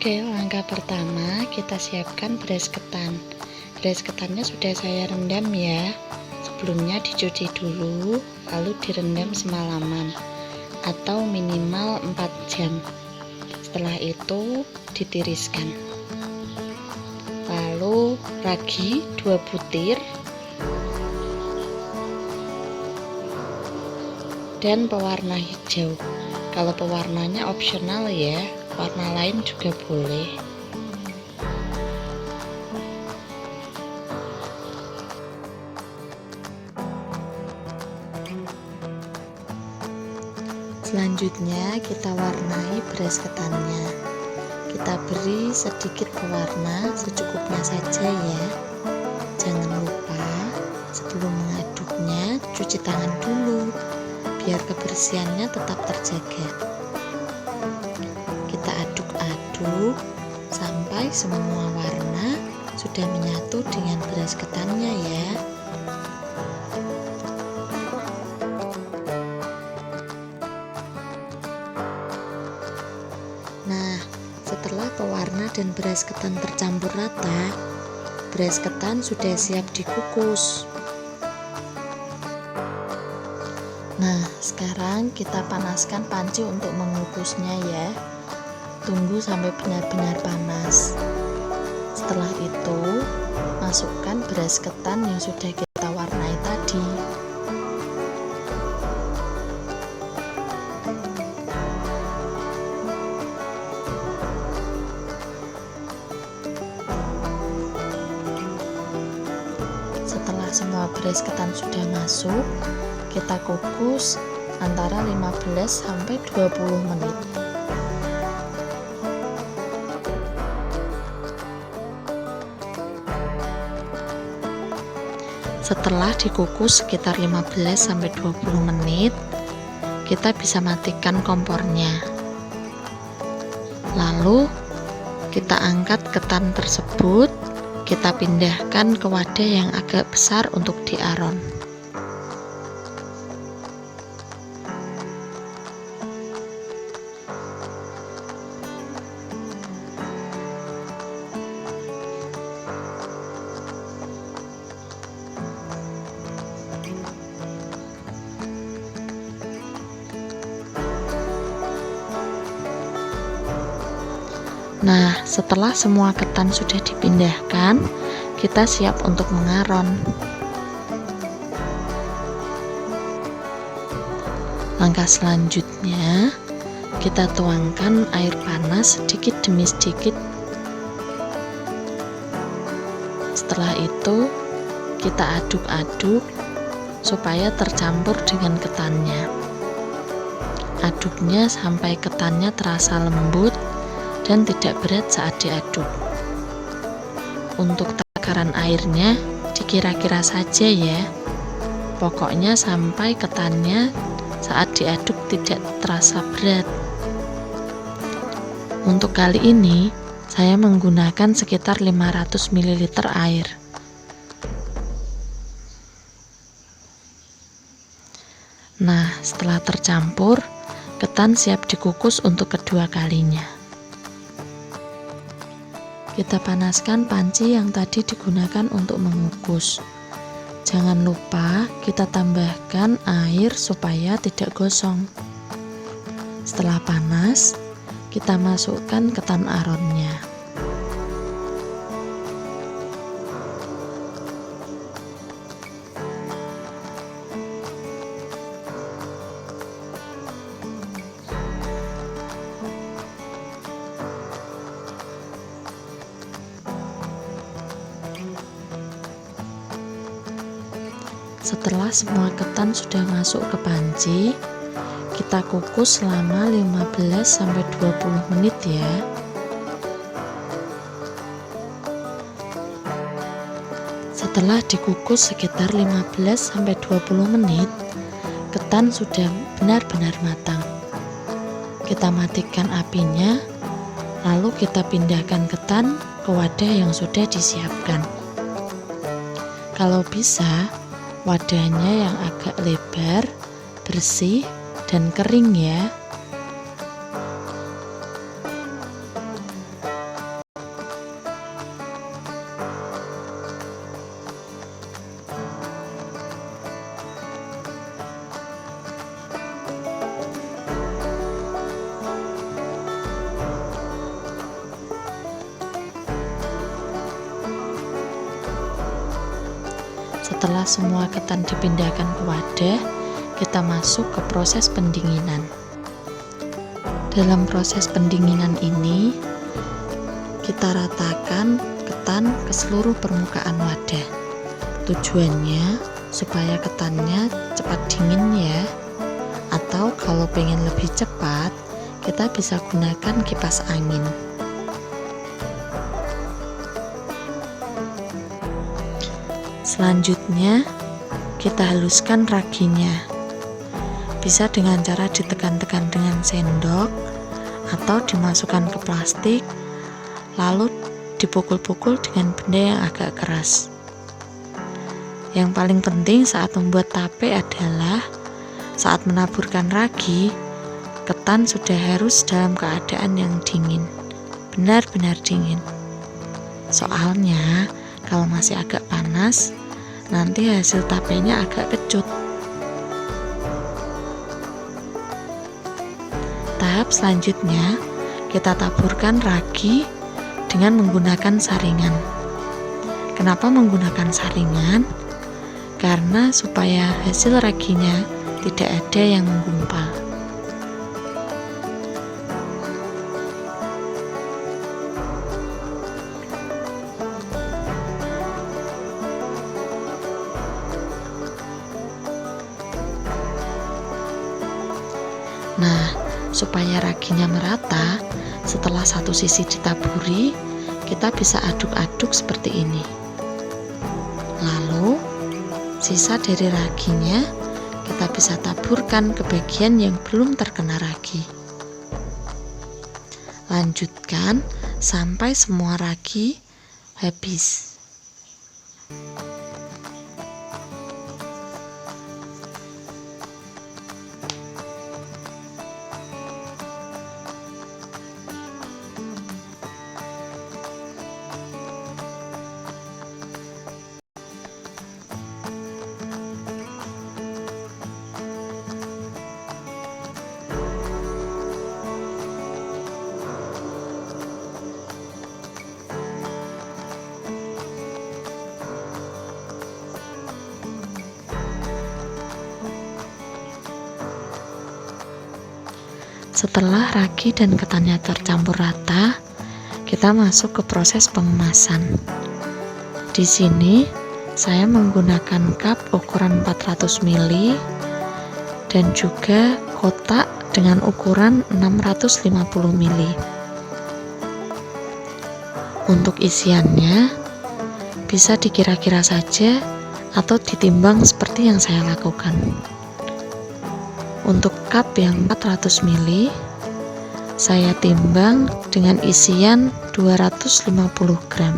Oke, langkah pertama kita siapkan beras ketan. Beras ketannya sudah saya rendam ya. Sebelumnya dicuci dulu, lalu direndam semalaman atau minimal 4 jam. Setelah itu ditiriskan. Lalu ragi 2 butir dan pewarna hijau. Kalau pewarnanya opsional ya, warna lain juga boleh. Selanjutnya kita warnai beras ketannya. Kita beri sedikit pewarna secukupnya saja ya. Jangan lupa sebelum mengaduknya cuci tangan dulu biar kebersihannya tetap terjaga. Kita aduk-aduk sampai semua warna sudah menyatu dengan beras ketannya ya. Nah, setelah pewarna dan beras ketan tercampur rata, beras ketan sudah siap dikukus. Nah, sekarang kita panaskan panci untuk mengukusnya ya. Tunggu sampai benar-benar panas. Setelah itu, masukkan beras ketan yang sudah kita warnai tadi. Setelah semua beras ketan sudah masuk, kita kukus antara 15 sampai 20 menit. Setelah dikukus sekitar 15 sampai 20 menit, kita bisa matikan kompornya. Lalu kita angkat ketan tersebut, kita pindahkan ke wadah yang agak besar untuk diaron. Nah, setelah semua ketan sudah dipindahkan, kita siap untuk mengaron. Langkah selanjutnya, kita tuangkan air panas sedikit demi sedikit. Setelah itu, kita aduk-aduk supaya tercampur dengan ketannya. Aduknya sampai ketannya terasa lembut dan tidak berat saat diaduk. Untuk takaran airnya dikira-kira saja ya. Pokoknya sampai ketannya saat diaduk tidak terasa berat. Untuk kali ini saya menggunakan sekitar 500 ml air. Nah, setelah tercampur, ketan siap dikukus untuk kedua kalinya. Kita panaskan panci yang tadi digunakan untuk mengukus. Jangan lupa kita tambahkan air supaya tidak gosong. Setelah panas, kita masukkan ketan aronnya. Setelah semua ketan sudah masuk ke panci, kita kukus selama 15 sampai 20 menit ya. Setelah dikukus sekitar 15 sampai 20 menit, ketan sudah benar-benar matang. Kita matikan apinya, lalu kita pindahkan ketan ke wadah yang sudah disiapkan. Kalau bisa, wadahnya yang agak lebar, bersih, dan kering ya. Setelah semua ketan dipindahkan ke wadah, kita masuk ke proses pendinginan. Dalam proses pendinginan ini, kita ratakan ketan ke seluruh permukaan wadah. Tujuannya supaya ketannya cepat dingin ya. Atau kalau pengen lebih cepat, kita bisa gunakan kipas angin. Selanjutnya, kita haluskan raginya. Bisa dengan cara ditekan-tekan dengan sendok atau dimasukkan ke plastik, lalu dipukul-pukul dengan benda yang agak keras. Yang paling penting saat membuat tape adalah saat menaburkan ragi, ketan sudah harus dalam keadaan yang dingin, benar-benar dingin. Soalnya kalau masih agak panas, nanti hasil tapenya agak kecut. Tahap selanjutnya, kita taburkan ragi dengan menggunakan saringan. Kenapa menggunakan saringan? Karena supaya hasil raginya tidak ada yang menggumpal. Nah, supaya raginya merata, setelah satu sisi ditaburi, kita bisa aduk-aduk seperti ini. Lalu, sisa dari raginya kita bisa taburkan ke bagian yang belum terkena ragi. Lanjutkan sampai semua ragi habis. Setelah ragi dan ketannya tercampur rata, kita masuk ke proses pengemasan. Di sini saya menggunakan cup ukuran 400 ml dan juga kotak dengan ukuran 650 ml. Untuk isiannya bisa dikira-kira saja atau ditimbang seperti yang saya lakukan. Untuk cup yang 400 ml, saya timbang dengan isian 250 gram.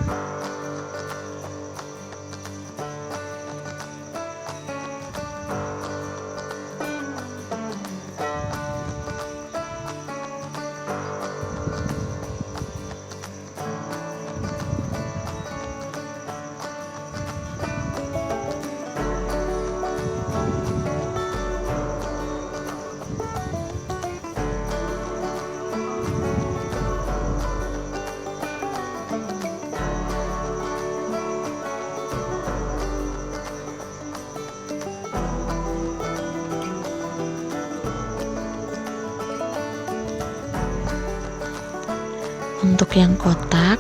Untuk yang kotak,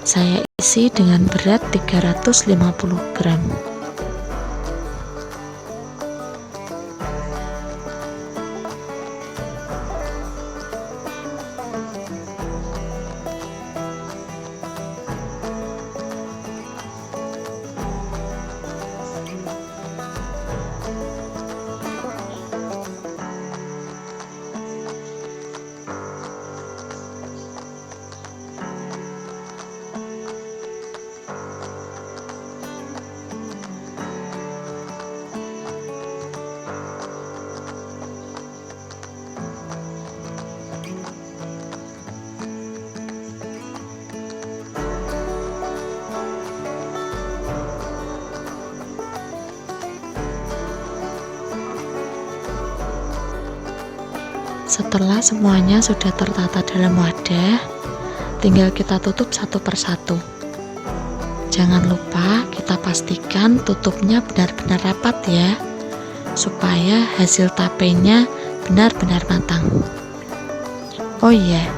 saya isi dengan berat 350 gram. Setelah semuanya sudah tertata dalam wadah, tinggal kita tutup satu persatu. Jangan lupa kita pastikan tutupnya benar-benar rapat ya, supaya hasil tapenya benar-benar matang. Oh iya,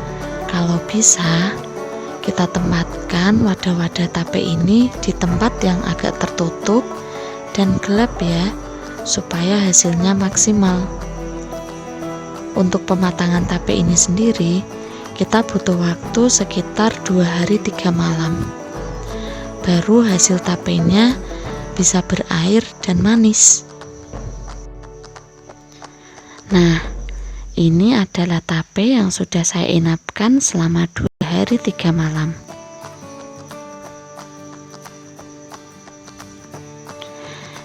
kalau bisa kita tempatkan wadah-wadah tape ini di tempat yang agak tertutup dan gelap ya, supaya hasilnya maksimal. Untuk pematangan tape ini sendiri, kita butuh waktu sekitar 2 hari 3 malam. Baru hasil tapenya bisa berair dan manis. Nah, ini adalah tape yang sudah saya inapkan selama 2 hari 3 malam.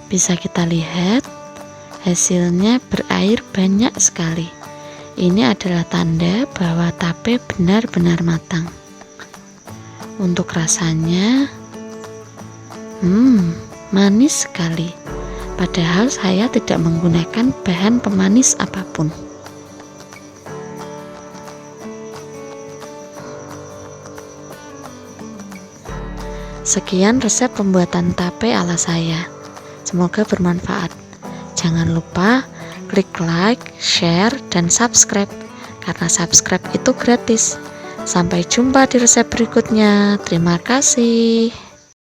Bisa kita lihat hasilnya berair banyak sekali. Ini adalah tanda bahwa tape benar-benar matang. Untuk rasanya manis sekali. Padahal saya tidak menggunakan bahan pemanis apapun. Sekian resep pembuatan tape ala saya. Semoga bermanfaat. Jangan lupa klik like, share, dan subscribe, karena subscribe itu gratis. Sampai jumpa di resep berikutnya. Terima kasih.